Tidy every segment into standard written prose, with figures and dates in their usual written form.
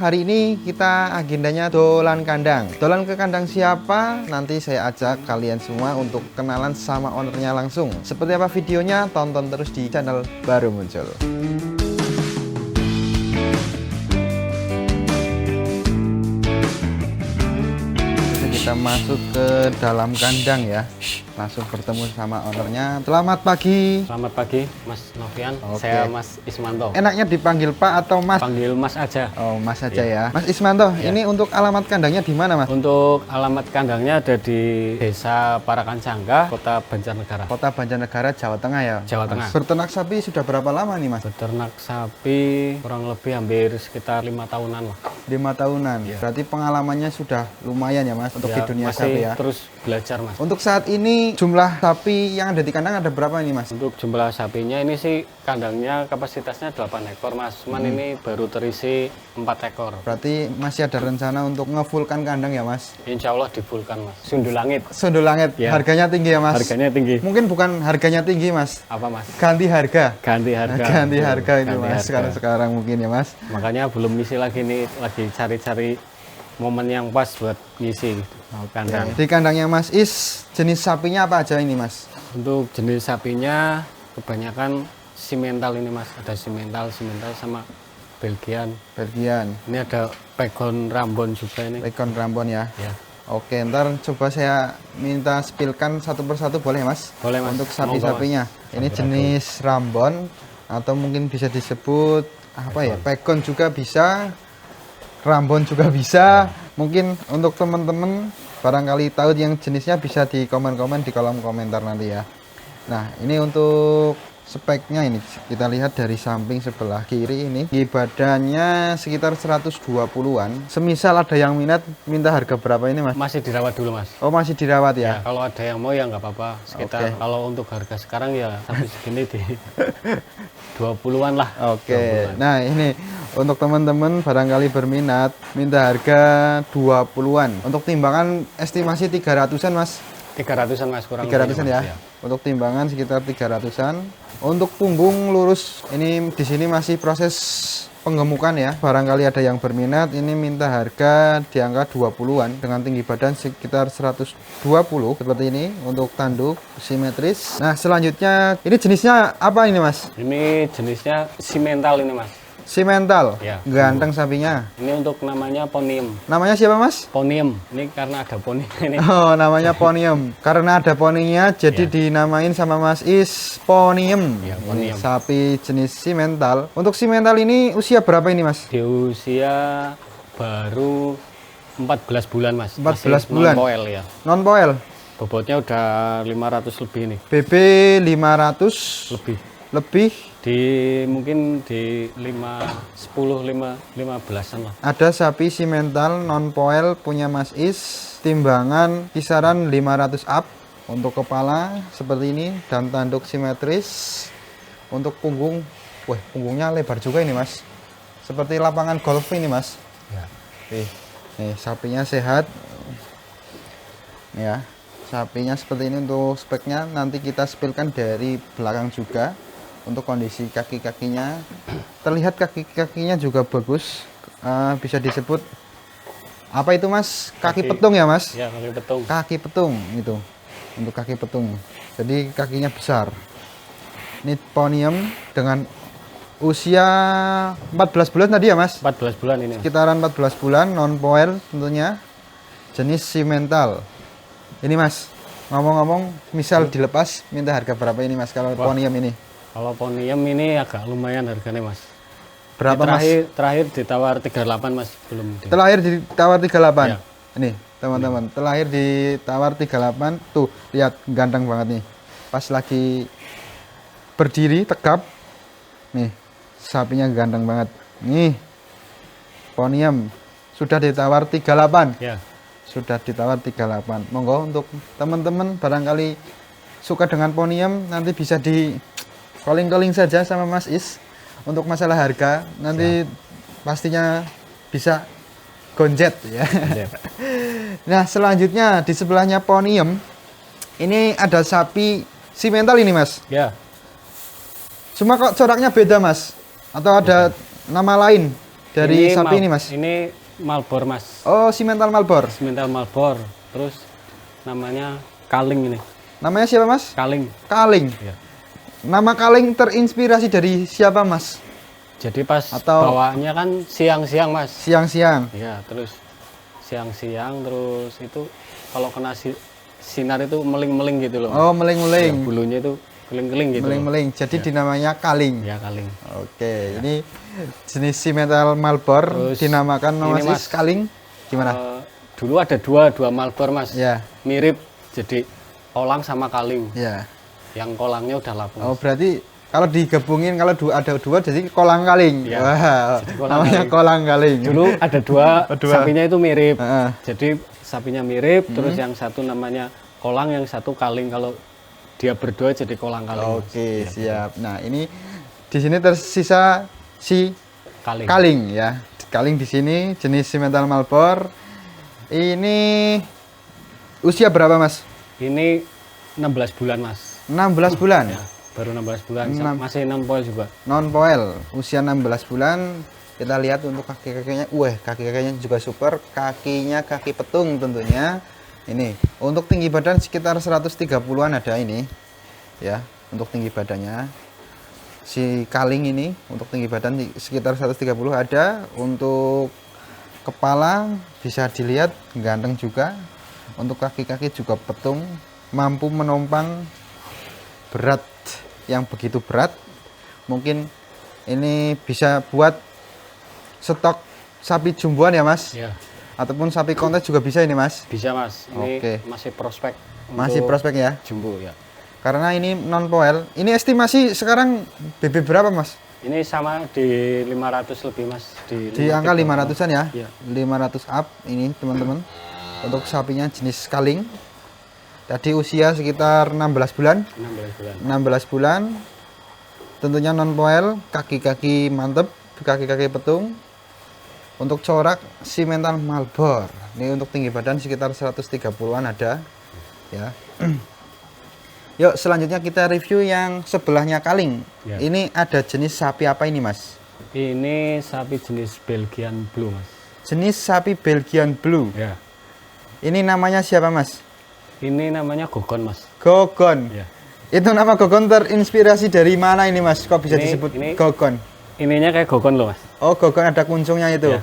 Hari ini kita agendanya dolan kandang. Dolan ke kandang siapa? Nanti saya ajak kalian semua untuk kenalan sama ownernya langsung. Seperti apa videonya? Tonton terus di channel baru muncul. Kita masuk ke dalam kandang ya. Langsung bertemu sama ownernya. Selamat pagi. Selamat pagi, Mas Novian. Oke. Saya Mas Ismanto. Enaknya dipanggil Pak atau Mas? Panggil Mas aja. Oh, Mas aja ya. Mas Ismanto, ini untuk alamat kandangnya di mana, Mas? Untuk alamat kandangnya ada di Desa Parakancangga, Kota Banjarnegara. Kota Banjarnegara, Jawa Tengah ya? Jawa Tengah. Berternak sapi sudah berapa lama nih, Mas? Beternak sapi kurang lebih hampir sekitar 5 tahunan lah. 5 tahunan. Berarti pengalamannya sudah lumayan ya, Mas, untuk di dunia masih sapi ya. terus belajar, Mas. Untuk saat ini jumlah sapi yang ada di kandang ada berapa ini, Mas? Untuk jumlah sapinya ini sih kandangnya kapasitasnya 8 ekor, Mas. Cuman ini baru terisi 4 ekor. Berarti masih ada rencana untuk ngefullkan kandang ya, Mas? Insya Allah dibulkan, Mas. Sundul langit. Sundul langit, Ya. harganya tinggi ya, Mas? Harganya tinggi. Mungkin bukan harganya tinggi, Mas. Apa, Mas? Ganti harga. Ganti harga. Ganti harga ini, Ganti Mas. harga. Sekarang mungkin ya, Mas. Makanya belum ngisi lagi nih, lagi cari-cari momen yang pas buat ngisi kandang. Di kandangnya Mas Is, jenis sapinya apa aja ini, Mas? Untuk jenis sapinya kebanyakan simental ini, Mas. Ada simental sama Belgian. Belgian, Ini ada Pegon Rambon juga ini. Pegon Rambon ya. Ya, Oke, ntar coba saya minta spilkan satu persatu boleh, Mas? boleh, Mas. Untuk Monggo, sapi-sapinya. Mas. Ini jenis Rambon atau mungkin bisa disebut apa ya? Pegon juga bisa. Rambon juga bisa. Mungkin untuk teman-teman barangkali tahu yang jenisnya bisa di komen-komen di kolom komentar nanti ya. Nah, ini untuk speknya ini kita lihat dari samping sebelah kiri ini. Di badannya sekitar 120-an. Semisal ada yang minta harga berapa ini, Mas? Masih dirawat dulu, Mas. Oh, masih dirawat ya? Ya, kalau ada yang mau ya nggak apa-apa. Sekitar Oke. kalau untuk harga sekarang ya sapi segini di 20-an lah. Oke. Nah, ini untuk teman-teman barangkali berminat minta harga 20-an. Untuk timbangan estimasi 300-an, Mas. 300-an, Mas, kurang 300-an lebih, ya. Mas, Untuk timbangan sekitar 300-an. Untuk punggung lurus ini di sini masih proses penggemukan ya. Barangkali ada yang berminat ini minta harga di angka 20-an dengan tinggi badan sekitar 120 seperti ini untuk tanduk simetris. Nah, selanjutnya ini jenisnya apa ini, Mas? Ini jenisnya simental ini, Mas. Simental. Ya. Ganteng sapinya. Ini untuk namanya ponium. Namanya siapa, Mas? Ponium. Ini karena ada poni ini. Oh, namanya ponium. Karena ada poninya, jadi dinamain sama Mas Is ponium. Ya, Ini ponium. sapi jenis simental. Untuk simental ini usia berapa ini, Mas? Di usia baru 14 bulan, Mas. 14 Masih bulan. non-poil ya. Non poel. Bobotnya udah 500 lebih nih. BB 500 Lebih. lebih. Mungkin di 15-an lah. Ada sapi simental non poel punya Mas Is. Timbangan kisaran 500 up. Untuk kepala seperti ini dan tanduk simetris. Untuk punggung, wah, punggungnya lebar juga ini, Mas. Seperti lapangan golf ini, Mas. Ya. Nih, sapinya sehat. Ya, sapinya seperti ini untuk speknya. Nanti kita spilkan dari belakang juga. Untuk kondisi kaki-kakinya, terlihat kaki-kakinya juga bagus. Bisa disebut apa itu, Mas? Kaki petung ya, Mas? Ya, kaki petung. Kaki petung itu. Untuk kaki petung. Jadi kakinya besar. Ini ponium dengan usia 14 bulan tadi ya, Mas? 14 bulan ini, Mas. Sekitaran 14 bulan, non poel tentunya. Jenis simental. Ini, Mas, ngomong-ngomong misal dilepas minta harga berapa ini, Mas, kalau ponium ini? Kalau ponium ini agak lumayan harganya, Mas. Berapa, Mas? Terakhir ditawar 38, Mas, belum di. Terlahir ditawar 38. Ya. Ini, teman-teman, terlahir ditawar 38. Tuh, lihat ganteng banget nih. Pas lagi berdiri tegap. Nih, sapinya ganteng banget. Nih. Ponium sudah ditawar 38. Ya. Sudah ditawar 38. Monggo untuk teman-teman barangkali suka dengan ponium nanti bisa di calling saja sama Mas Is untuk masalah harga. Nanti pastinya bisa gonjet ya. Nah, selanjutnya di sebelahnya ponium ini ada sapi simental ini, Mas. Ya. Cuma kok coraknya beda, Mas? Atau ada nama lain? dari sapi ini Mas? Ini Malbor Mas. Oh, simental Malbor. Simental Malbor. Terus namanya Kaling ini. Namanya siapa Mas? Kaling. Kaling. Ya. Nama Kaling terinspirasi dari siapa Mas? Jadi pas Atau- bawaannya kan siang-siang Mas. Siang-siang. Ya, terus siang-siang terus itu kalau kena sinar itu meling-meling gitu loh. Oh, Ya, meling-meling. bulunya itu keling-keling gitu. loh. Meling-meling. Jadi dinamanya Kaling. Ya, Kaling. Oke, ini jenis simental Malbor Terus dinamakan ini, Mas Mas. Is Kaling. Gimana? Dulu ada dua Malbor Mas. Ya, Mirip, jadi kolang sama Kaling. ya. Yang kolangnya udah lapung. Oh, berarti kalau digabungin kalau ada dua jadi kolang kaling. Iya, Wah, jadi kolang namanya kaling. kolang kaling. Dulu ada dua, Dua. sapinya itu mirip. Heeh. Jadi sapinya mirip, terus yang satu namanya kolang, yang satu kaling. Kalau dia berdua jadi kolang kaling. Oke, siap. Nah, ini di sini tersisa si Kaling. kaling ya. Kaling di sini jenis simental Malbor. Ini usia berapa, Mas? Ini 16 bulan Mas. 16 bulan. Ya, baru 16 bulan, masih non poil juga. Non poel, usia 16 bulan. Kita lihat untuk kaki-kakinya. Wah, kaki-kakinya juga super. Kakinya kaki petung tentunya. Ini untuk tinggi badan sekitar 130-an ada ini. Ya, untuk tinggi badannya. Si Kaling ini untuk tinggi badan sekitar 130 ada. Untuk kepala bisa dilihat ganteng juga. Untuk kaki-kaki juga petung, mampu menopang berat yang begitu berat. Mungkin ini bisa buat stok sapi jumboan ya Mas, Ya, ataupun sapi kontes juga bisa ini Mas. bisa Mas. Ini Oke. masih prospek. Masih untuk prospek ya, jumbo ya. karena ini non poel. Ini estimasi sekarang BB berapa Mas? Ini sama di 500 lebih Mas. Di angka 500-an ya, Iya. 500 up ini teman-teman. Untuk sapinya jenis Kaling. Tadi usia sekitar 16 bulan. 16 bulan. 16 bulan. Tentunya non poel, kaki-kaki mantep, kaki-kaki petung. Untuk corak simental Malbor. Ini untuk tinggi badan sekitar 130-an ada. Ya. Yuk selanjutnya kita review yang sebelahnya Kaling. Ya. Ini ada jenis sapi apa ini Mas? Ini sapi jenis Belgian Blue Mas. Jenis sapi Belgian Blue. Ya. Ini namanya siapa Mas? Ini namanya Gogon Mas. Gogon. Ya. Itu nama Gogon terinspirasi dari mana ini Mas? Kok bisa Ini- disebut ini- Gogon? Ininya kayak Gogon loh Mas. Oh, Gogon ada kuncungnya itu. Ya.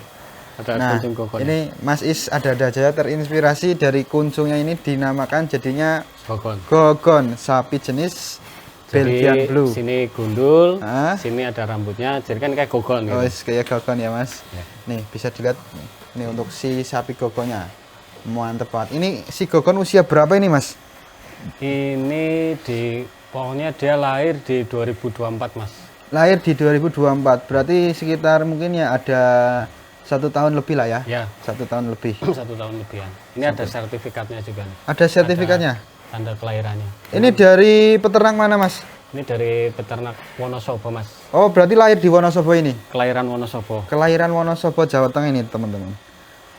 Ada Nah, kuncung Gogon. ini Mas Is ada aja terinspirasi dari kuncungnya ini dinamakan jadinya Gogon. Gogon, sapi jenis Belgian Jadi Blue. sini gundul, Ah. sini ada rambutnya, jadi kan kayak Gogon Oh, gitu. kayak Gogon ya Mas. Ya. Nih bisa dilihat nih untuk si sapi Gogonnya. Mantep banget. Ini si Gogon usia berapa ini Mas? Ini pokoknya dia lahir di 2024 Mas. Lahir di 2024, berarti sekitar mungkin ya ada 1 tahun lebih lah ya. Ya, 1 tahun lebih. 1 tahun lebihan. Ini ada sertifikatnya juga nih. Ada sertifikatnya. Tanda kelahirannya. Ini dari peternak mana Mas? Ini dari peternak Wonosobo Mas. Oh, berarti lahir di Wonosobo ini. Kelahiran Wonosobo. Kelahiran Wonosobo Jawa Tengah ini teman-teman.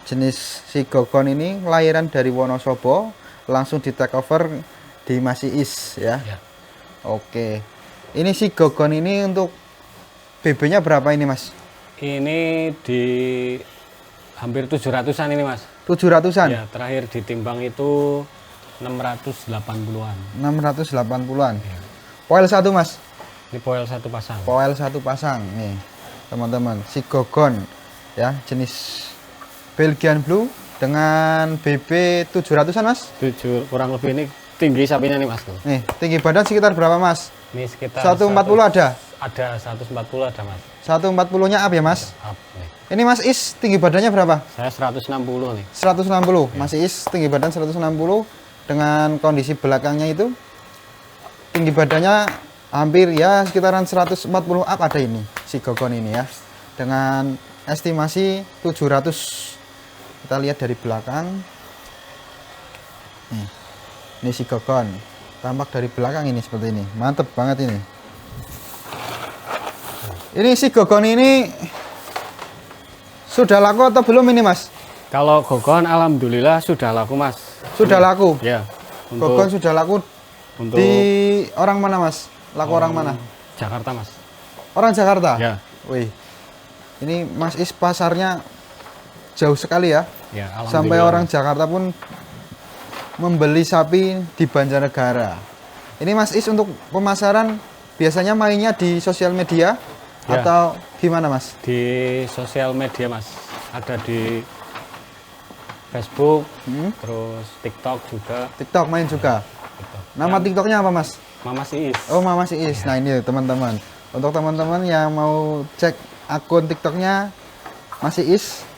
Jenis si Gogon ini kelahiran dari Wonosobo, langsung di take over di Mas Is ya. Ya. Oke. Ini si Gogon ini untuk BB-nya berapa ini Mas? Ini di hampir 700-an ini Mas. 700-an? Ya, terakhir ditimbang itu 680-an. 680-an. Poil 1 Mas. Ini poil satu pasang. Poil 1 pasang nih. Teman-teman, si Gogon ya, jenis Belgian Blue dengan BB 700-an Mas. 7 kurang lebih ini tinggi sapinya nih Mas tuh. Nih, tinggi badan sekitar berapa Mas? Ini sekitar 140 ada? Ada 140 ada Mas. 140-nya up ya Mas? Up nih. Ini Mas Is tinggi badannya berapa? Saya 160 nih. 160. Mas Is tinggi badan 160 dengan kondisi belakangnya itu tinggi badannya hampir ya sekitaran 140 up ada ini si Gogon ini ya. Dengan estimasi 700. Kita lihat dari belakang. Nih. Ini si Gogon. Tampak dari belakang ini seperti ini. Mantep banget ini. Ini si Gogon ini sudah laku atau belum ini Mas? Kalau Gogon alhamdulillah sudah laku Mas. Sudah laku. Ya. Gogon sudah laku untuk di orang mana Mas? Laku orang mana? Jakarta Mas. Orang Jakarta? Ya. Wih. Ini Mas Is pasarnya jauh sekali ya. Ya, Sampai alhamdulillah. orang Jakarta pun membeli sapi di Banjarnegara. Ini Mas Is untuk pemasaran biasanya mainnya di sosial media Ya. atau gimana Mas? Di sosial media Mas, ada di Facebook, terus TikTok juga. TikTok main juga. Gitu. Nama TikToknya apa Mas? Mama Iis. Oh Mama Is. Nah ini teman-teman. Untuk teman-teman yang mau cek akun TikToknya Mas Is,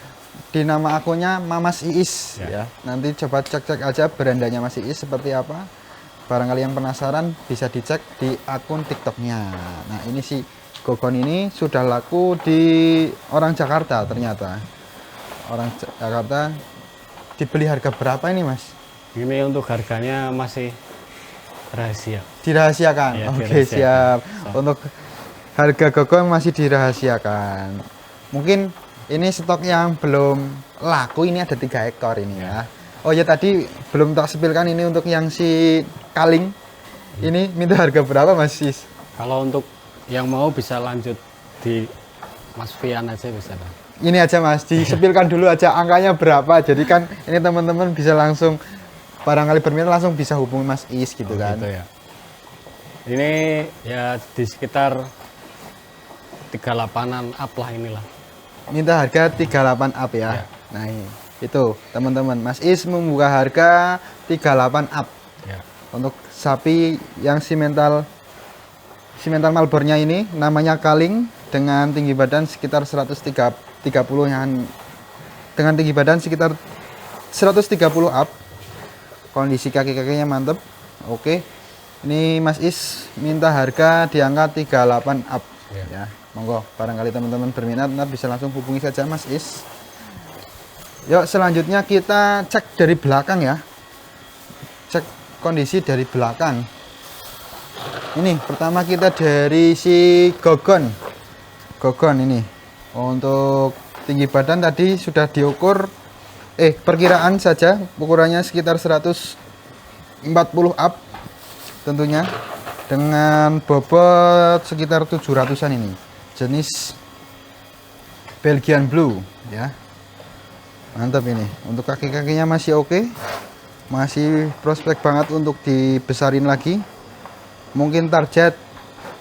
di nama akunnya Mamas Iis ya. Nanti coba cek-cek aja berandanya Mas Iis seperti apa. Barangkali yang penasaran bisa dicek di akun TikToknya. Nah ini si Gogon ini sudah laku di orang Jakarta ternyata. Orang Jakarta dibeli harga berapa ini Mas? Ini untuk harganya masih rahasia. Dirahasiakan. Iya, Oke dirahasiakan. siap. Untuk harga Gogon masih dirahasiakan. Mungkin ini stok yang belum laku, ini ada 3 ekor ini ya. Oh ya tadi belum tak sepilkan ini untuk yang si Kaling. Ini minta harga berapa Mas Is? Kalau untuk yang mau bisa lanjut di Mas Fian aja bisa Bang. Ini aja Mas, disepilkan dulu aja angkanya berapa. Jadi kan ini teman-teman bisa langsung barangkali berminat langsung bisa hubungi Mas Is gitu kan. Gitu ya. Ini ya di sekitar 38-an up lah inilah. Minta harga 38 up ya. Ya. Nah, itu teman-teman, Mas Is membuka harga 38 up. Ya. Untuk sapi yang simental Malbornya ini namanya Kaling dengan tinggi badan sekitar 130 yang dengan tinggi badan sekitar 130 up. Kondisi kaki-kakinya mantep. Oke. Ini Mas Is minta harga di angka 38 up ya. Monggo barangkali teman-teman berminat nanti bisa langsung hubungi saja Mas Is. Yuk selanjutnya kita cek dari belakang ya. Cek kondisi dari belakang. Ini pertama kita dari si Gogon ini. Untuk tinggi badan tadi sudah diukur perkiraan saja ukurannya sekitar 140 up tentunya, dengan bobot sekitar 700-an ini. Jenis Belgian Blue ya. Mantap ini. Untuk kaki-kakinya masih oke. Masih prospek banget untuk dibesarin lagi. Mungkin target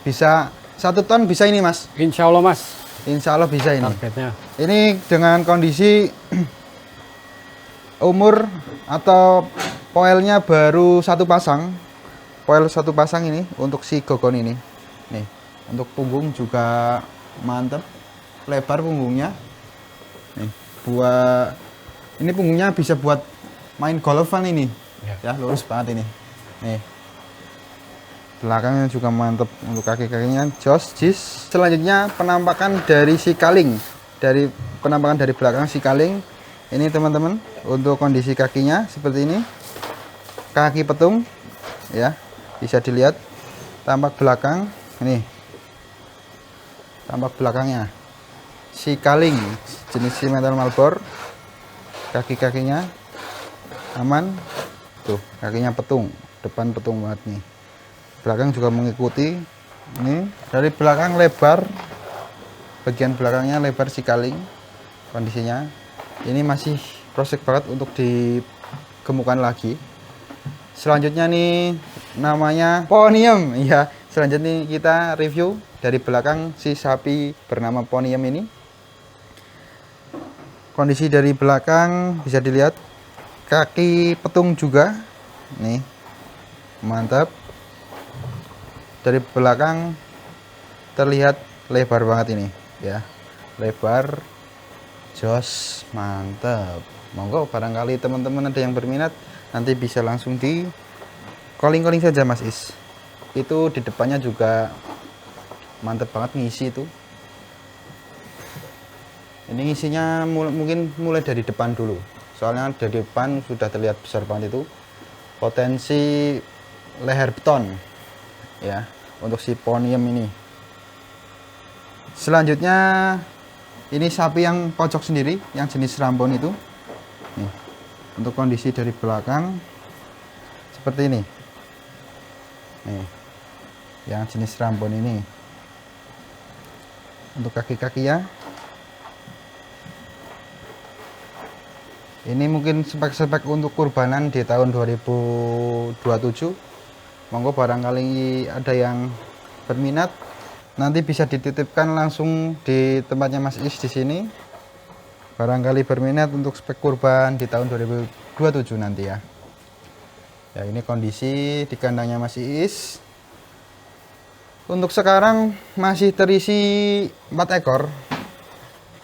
bisa 1 ton bisa ini Mas. Insya Allah Mas. Insya Allah bisa ini. Targetnya. Ini dengan kondisi umur atau poelnya baru 1 pasang. Poel 1 pasang ini untuk si Gogon ini. Nih, untuk punggung juga mantep. Lebar punggungnya. Nih, ini punggungnya bisa buat main golfan ini. Ya, lurus banget ini. Nih. Belakangnya juga mantep untuk kaki-kakinya jos jis. Selanjutnya penampakan dari si Kaling. Dari penampakan dari belakang si Kaling. Ini teman-teman untuk kondisi kakinya seperti ini. Kaki petung ya. Bisa dilihat tampak belakang ini. Tampak belakangnya. Si Kaling jenis simental Malbor. Kaki-kakinya aman. Tuh, kakinya petung, depan petung banget nih. Belakang juga mengikuti. Ini dari belakang lebar, bagian belakangnya lebar si Kaling. Kondisinya ini masih prospek banget untuk digemukkan lagi. Selanjutnya nih namanya Ponium ya. Selanjutnya kita review dari belakang si sapi bernama Ponium ini. Kondisi dari belakang bisa dilihat kaki petung juga nih, mantap. Dari belakang terlihat lebar banget ini ya, lebar jos, mantap. Monggo barangkali teman-teman ada yang berminat nanti bisa langsung di calling saja Mas Is. Itu di depannya juga mantap banget ngisi itu. Ini ngisinya mungkin mulai dari depan dulu, soalnya dari depan sudah terlihat besar banget itu. Potensi leher beton ya untuk si Ponium ini. Selanjutnya ini sapi yang pojok sendiri yang jenis Rambon itu nih, untuk kondisi dari belakang seperti ini nih, yang jenis Rambon ini. Untuk kaki-kakinya Ini mungkin spek-spek untuk kurbanan di tahun 2027. Monggo barangkali ada yang berminat, nanti bisa dititipkan langsung di tempatnya Mas Is di sini. Barangkali berminat untuk spek kurban di tahun 2027 nanti ya. Ya, ini kondisi di kandangnya Mas Is. Untuk sekarang masih terisi 4 ekor.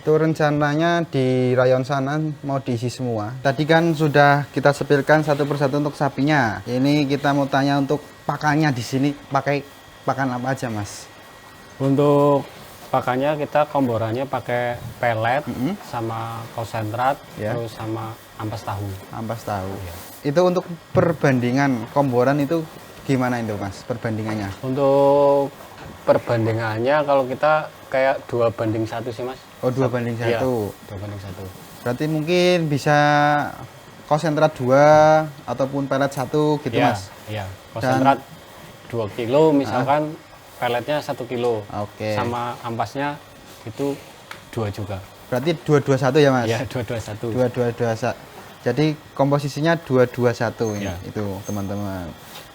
Itu rencananya di rayon sana mau diisi semua. Tadi kan sudah kita sepilkan satu persatu untuk sapinya. Ini kita mau tanya untuk pakannya di sini pakai pakan apa aja, Mas? Untuk pakannya kita komborannya pakai pelet sama konsentrat, Ya. terus sama ampas tahu. Ampas tahu. Itu untuk perbandingan komboran itu gimana itu, Mas? Perbandingannya? Untuk perbandingannya kalau kita kayak 2:1 sih, Mas. Oh, 2:1. Iya, 2:1. Berarti mungkin bisa konsentrat 2 ataupun pelet 1 gitu, Iya, Mas. iya. Konsentrat 2 kilo, misalkan peletnya 1 kilo. Oke. Sama ampasnya itu 2 juga. Berarti 221 ya, Mas? Iya, 2:1. 2221. Jadi komposisinya 221 ini Ya. itu, teman-teman.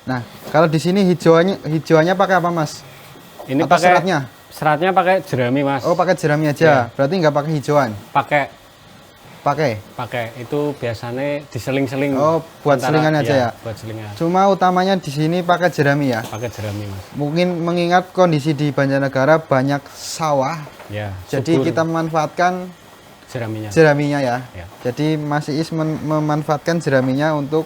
Nah, kalau di sini hijauannya pakai apa, Mas? Ini Atau pakai seratnya? Seratnya pakai jerami, Mas. Oh, pakai jerami aja. Berarti nggak pakai hijauan? Pakai Pakai. itu biasanya diseling-seling. Oh, buat selingan aja ya? Buat selingan. Cuma utamanya di sini pakai jerami ya. Pakai jerami, Mas. Mungkin mengingat kondisi di Banjarnegara banyak sawah, Ya. jadi subur kita memanfaatkan jeraminya. jeraminya ya. Ya. Jadi Mas Iis memanfaatkan jeraminya untuk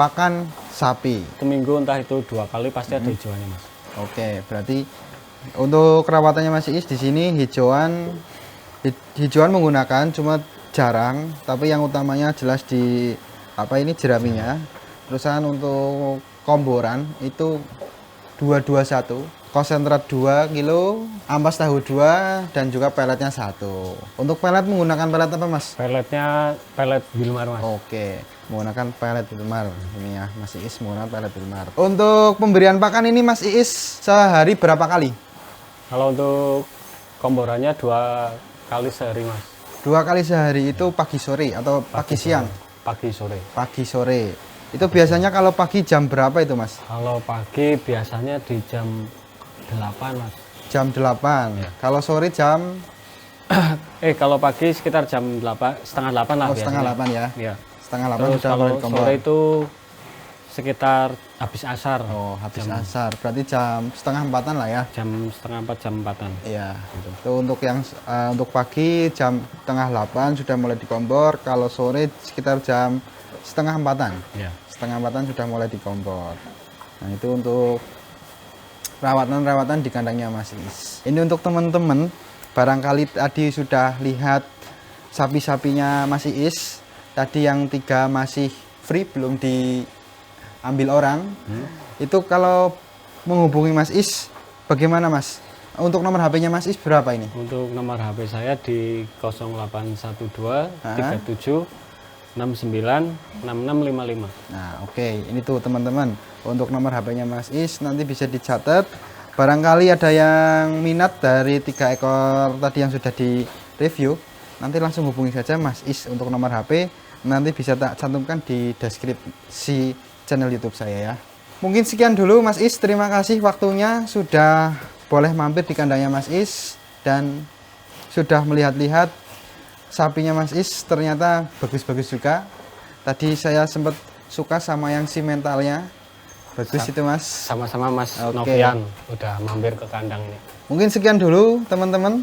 pakan sapi. Itu minggu entah itu 2 kali pasti ada hijauannya, Mas. Oke, berarti untuk perawatannya Mas Iis di sini hijauan menggunakan cuma jarang, tapi yang utamanya jelas di jeraminya. Terusan untuk komboran itu 221, konsentrat 2 kilo, ampas tahu 2 dan juga peletnya 1. Untuk pelet menggunakan pelet apa, Mas? Peletnya pelet Wilmar, Mas. Oke, menggunakan pelet Wilmar ini ya, Mas Iis menggunakan pelet Wilmar. Untuk pemberian pakan ini Mas Iis sehari berapa kali? Kalau untuk komborannya 2 kali sehari, Mas. 2 kali sehari itu pagi sore atau pagi siang? Pagi sore. Pagi sore. Itu biasanya kalau pagi jam berapa itu, Mas? Kalau pagi biasanya di jam 8, Mas. Jam 8. Ya. Kalau sore jam Kalau pagi sekitar jam 8, setengah 8 lah biasanya. setengah 8 ya. Iya. Setengah 8 Terus sudah kalau mulai dikompor. sore itu sekitar habis asar. Oh, habis asar. Berarti jam setengah 4-an lah ya. Jam setengah 4, jam 4-an. Iya. Itu untuk yang untuk pagi jam setengah 8 sudah mulai dikompor. Kalau sore sekitar jam setengah 4-an. Iya. Setengah 4-an sudah mulai dikompor. Nah, itu untuk rawatan-rawatan di kandangnya Mas Is. Ini untuk teman-teman, barangkali tadi sudah lihat sapi-sapinya Mas Is. Tadi yang 3 masih free, belum diambil orang. Itu kalau menghubungi Mas Is, bagaimana, Mas? Untuk nomor HP-nya Mas Is berapa ini? Untuk nomor HP saya di 0812 37 69 6655. Nah, oke. Ini tuh teman-teman, untuk nomor HP-nya Mas Is nanti bisa dicatat. Barangkali ada yang minat dari 3 ekor tadi yang sudah di review, nanti langsung hubungi saja Mas Is untuk nomor HP. Nanti bisa tak cantumkan di deskripsi channel YouTube saya ya. Mungkin sekian dulu Mas Is. Terima kasih waktunya sudah boleh mampir di kandangnya Mas Is dan sudah melihat-lihat sapinya Mas Is. Ternyata bagus-bagus juga. Tadi saya sempat suka sama yang simentalnya. Bagus itu, Mas. Sama-sama, Mas. Oke. Novian udah mampir ke kandangnya. Mungkin sekian dulu teman-teman.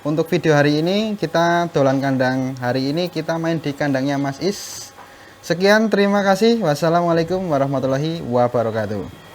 Untuk video hari ini kita dolan kandang. Hari ini kita main di kandangnya Mas Is. Sekian, terima kasih. Wassalamualaikum warahmatullahi wabarakatuh.